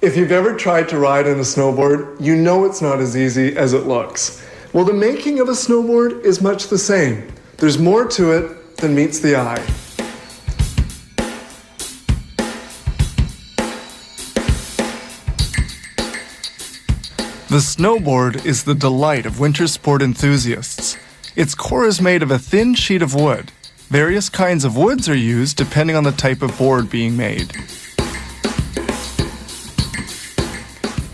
If you've ever tried to ride on a snowboard, you know it's not as easy as it looks. Well, the making of a snowboard is much the same. There's more to it than meets the eye. The snowboard is the delight of winter sport enthusiasts. Its core is made of a thin sheet of wood. Various kinds of woods are used depending on the type of board being made.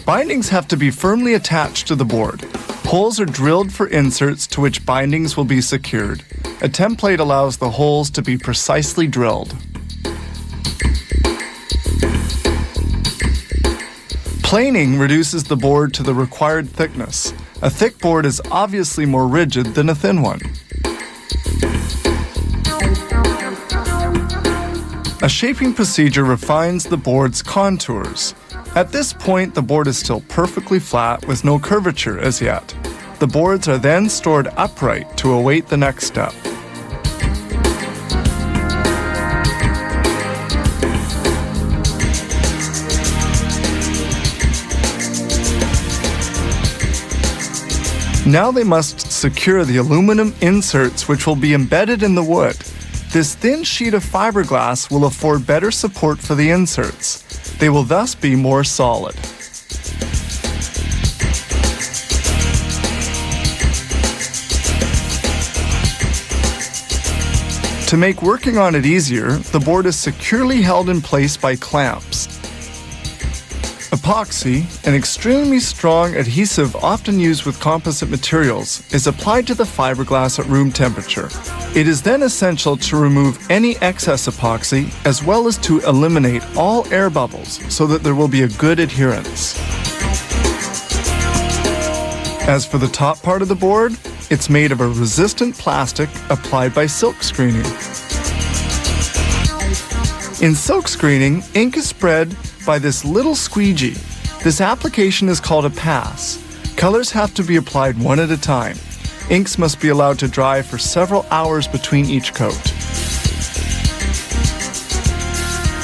Bindings have to be firmly attached to the board. Holes are drilled for inserts to which bindings will be secured. A template allows the holes to be precisely drilled. Planing reduces the board to the required thickness. A thick board is obviously more rigid than a thin one. A shaping procedure refines the board's contours. At this point, the board is still perfectly flat with no curvature as yet. The boards are then stored upright to await the next step. Now they must secure the aluminum inserts which will be embedded in the wood. This thin sheet of fiberglass will afford better support for the inserts. They will thus be more solid. To make working on it easier, the board is securely held in place by clamps. Epoxy, an extremely strong adhesive often used with composite materials, is applied to the fiberglass at room temperature. It is then essential to remove any excess epoxy as well as to eliminate all air bubbles so that there will be a good adherence. As for the top part of the board, it's made of a resistant plastic applied by silk screening. In silk screening, ink is spread by this little squeegee. This application is called a pass. Colors have to be applied one at a time. Inks must be allowed to dry for several hours between each coat.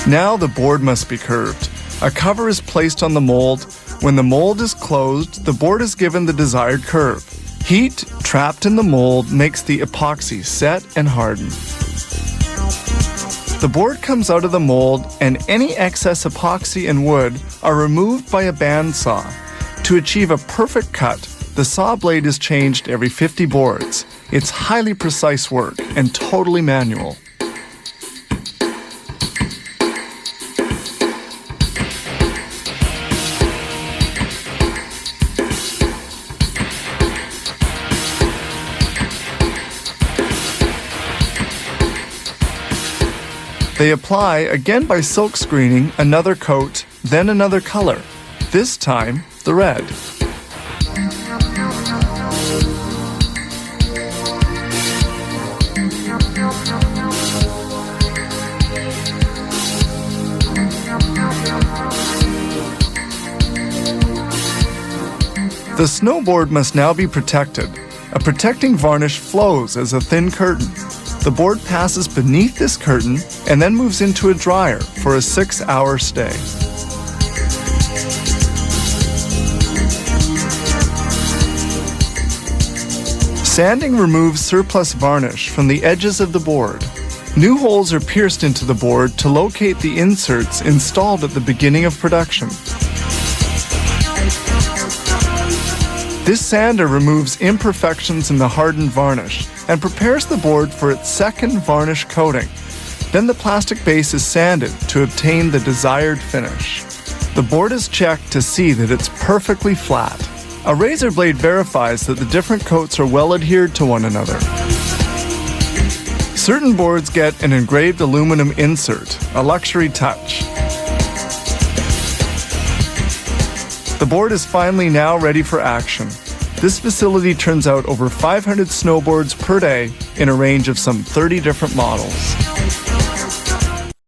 Now the board must be curved. A cover is placed on the mold. When the mold is closed, the board is given the desired curve. Heat trapped in the mold makes the epoxy set and harden. The board comes out of the mold and any excess epoxy and wood are removed by a bandsaw. To achieve a perfect cut, the saw blade is changed every 50 boards. It's highly precise work and totally manual. They apply, again by silk screening, another coat, then another color. This time, the red. The snowboard must now be protected. A protecting varnish flows as a thin curtain. The board passes beneath this curtain and then moves into a dryer for a 6-hour stay. Sanding removes surplus varnish from the edges of the board. New holes are pierced into the board to locate the inserts installed at the beginning of production. This sander removes imperfections in the hardened varnish and prepares the board for its second varnish coating. Then the plastic base is sanded to obtain the desired finish. The board is checked to see that it's perfectly flat. A razor blade verifies that the different coats are well adhered to one another. Certain boards get an engraved aluminum insert, a luxury touch. The board is finally now ready for action. This facility turns out over 500 snowboards per day in a range of some 30 different models.